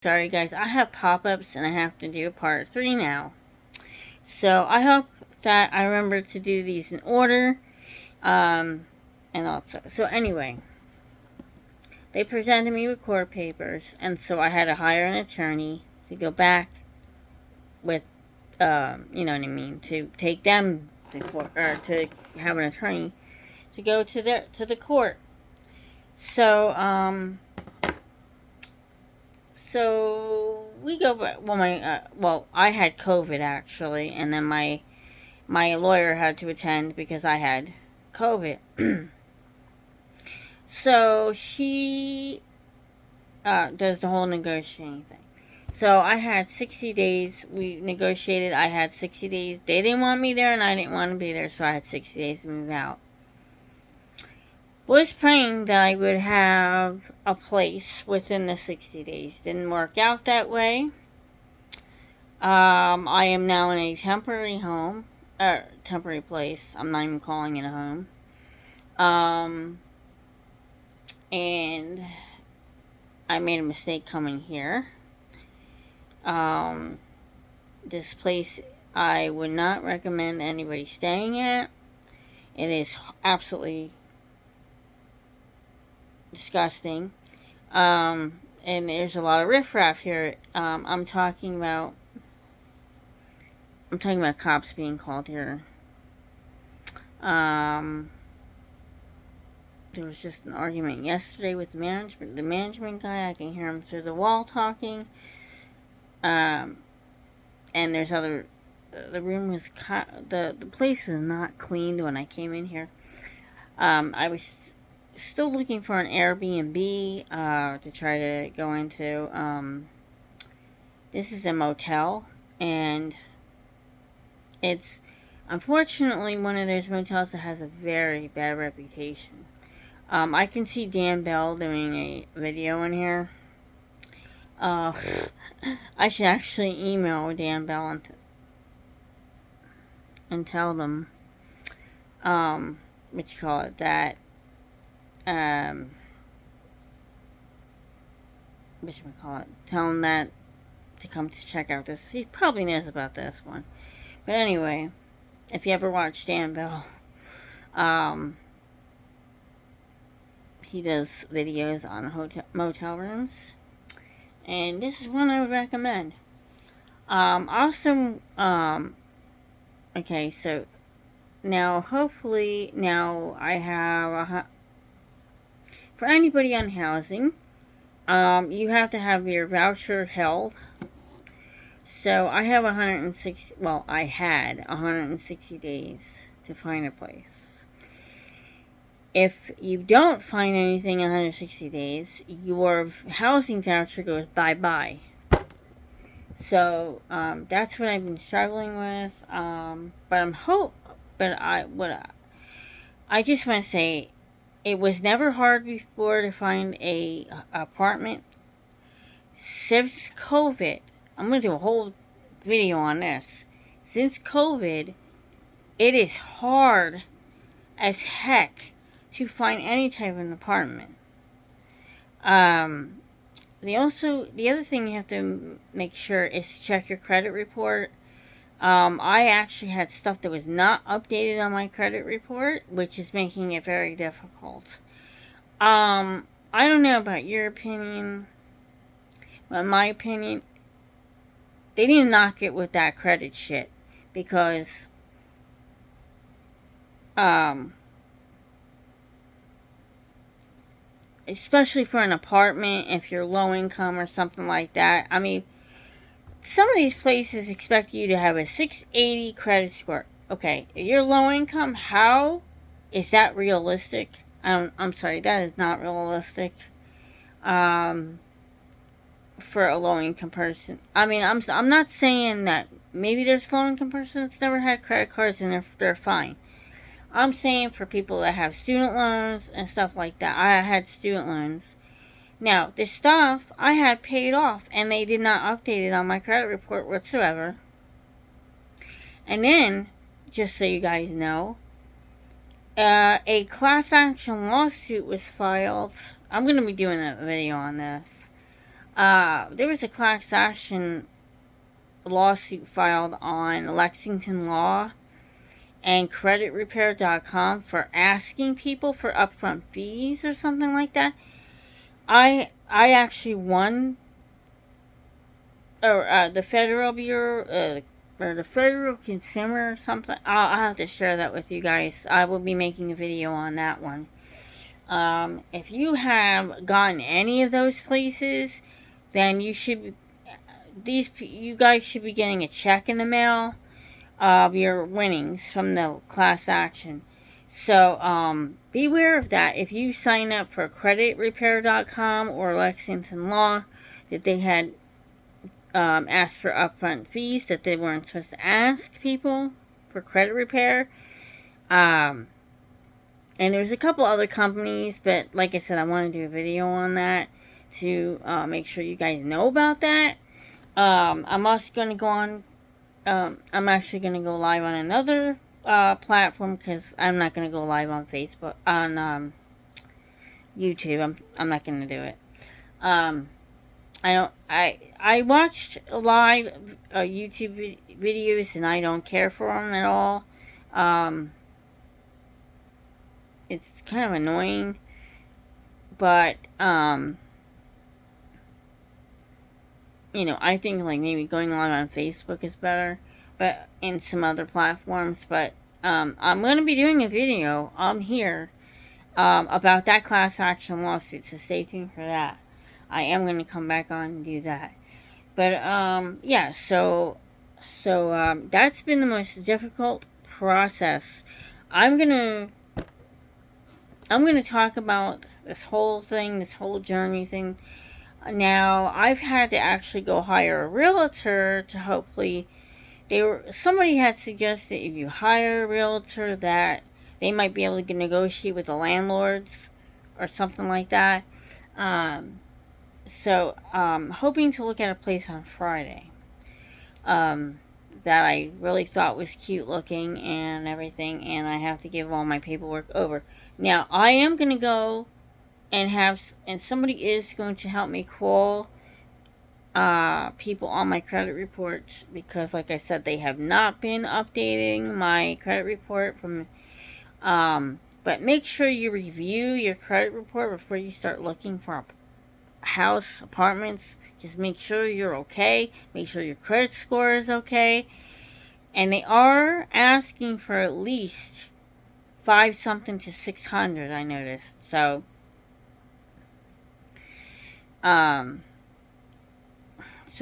Sorry guys, I have pop-ups and I have to do part 3 now. So I hope that I remember to do these in order. And also, so anyway, they presented me with court papers, and so I had to hire an attorney to go back with, you know what I mean, to take them to court, or to have an attorney to go to the court. So, so we go back. Well, I had COVID actually, and then my lawyer had to attend because I had COVID. So she does the whole negotiating thing. So I had 60 days. We negotiated. I had 60 days. They didn't want me there, and I didn't want to be there, so I had 60 days to move out. Was praying that I would have a place within the 60 days. Didn't work out that way. I am now in a temporary home, temporary place. I'm not even calling it a home. And I made a mistake coming here. This place I would not recommend anybody staying at. It is absolutely disgusting. And there's a lot of riffraff here. I'm talking about cops being called here. There was just an argument yesterday with the management guy. I can hear him through the wall talking. And there's other. The room was the place was not cleaned when I came in here. I was still looking for an Airbnb to try to go into. This is a motel, and it's unfortunately one of those motels that has a very bad reputation. I can see Dan Bell doing a video in here. I should actually email Dan Bell and tell them, what you call it, that, tell him that to come to check out this. He probably knows about this one. But anyway, if you ever watch Dan Bell, he does videos on motel rooms, and this is one I would recommend. Also, okay, so now hopefully now I have for anybody on housing, you have to have your voucher held. So I have 160. Well, I had 160 days to find a place. If you don't find anything in 160 days, your housing voucher goes bye-bye. So, that's what I've been struggling with. I just want to say, it was never hard before to find a apartment. Since COVID, I'm going to do a whole video on this. Since COVID, it is hard as heck to find any type of an apartment. The other thing you have to make sure is to check your credit report. I actually had stuff that was not updated on my credit report, which is making it very difficult. I don't know about your opinion, but in my opinion, they need to knock it with that credit shit, because especially for an apartment, if you're low income or something like that. I mean, some of these places expect you to have a 680 credit score. Okay, if you're low income, how is that realistic? I'm sorry, that is not realistic. For a low income person. I mean, I'm not saying that maybe there's low income persons that's never had credit cards and they're fine. I'm saying for people that have student loans and stuff like that. I had student loans. Now, this stuff I had paid off, and they did not update it on my credit report whatsoever. And then, just so you guys know, a class action lawsuit was filed. I'm going to be doing a video on this. There was a class action lawsuit filed on Lexington Law and creditrepair.com for asking people for upfront fees or something like that. I actually won, or the Federal Bureau, or the Federal Consumer or something. I'll have to share that with you guys. I will be making a video on that one. If you have gotten any of those places, then you guys should be getting a check in the mail of your winnings from the class action. So, beware of that. If you sign up for creditrepair.com or Lexington Law, that they had asked for upfront fees that they weren't supposed to ask people for credit repair. And there's a couple other companies, but like I said, I want to do a video on that to make sure you guys know about that. I'm also going to go on, I'm actually going to go live on another platform, because I'm not going to go live on Facebook, on YouTube. I'm not going to do it. I watched live YouTube videos, and I don't care for them at all. It's kind of annoying, but you know, I think like maybe going live on Facebook is better, but in some other platforms. But I'm going to be doing a video on here about that class action lawsuit, so stay tuned for that. I am going to come back on and do that. But yeah, so that's been the most difficult process. I'm gonna talk about this whole thing, this whole journey thing. Now, I've had to actually go hire a realtor to hopefully, somebody had suggested if you hire a realtor that they might be able to negotiate with the landlords or something like that. So, hoping to look at a place on Friday that I really thought was cute looking and everything, and I have to give all my paperwork over. Now, I am going to go and somebody is going to help me call people on my credit reports, because like I said, they have not been updating my credit report from but make sure you review your credit report before you start looking for house, apartments. Just make sure you're okay. Make sure your credit score is okay. And they are asking for at least 5 something to 600, I noticed. So, so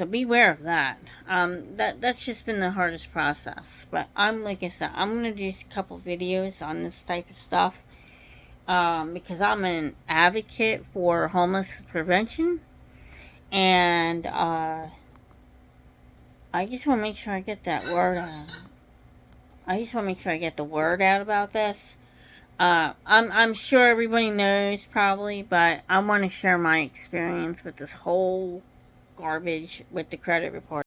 beware of that. That's just been the hardest process. But like I said, I'm gonna do a couple videos on this type of stuff. Because I'm an advocate for homeless prevention, and I just want to make sure I get that word out. I just want to make sure I get the word out about this. I'm sure everybody knows probably, but I want to share my experience with this whole garbage with the credit report.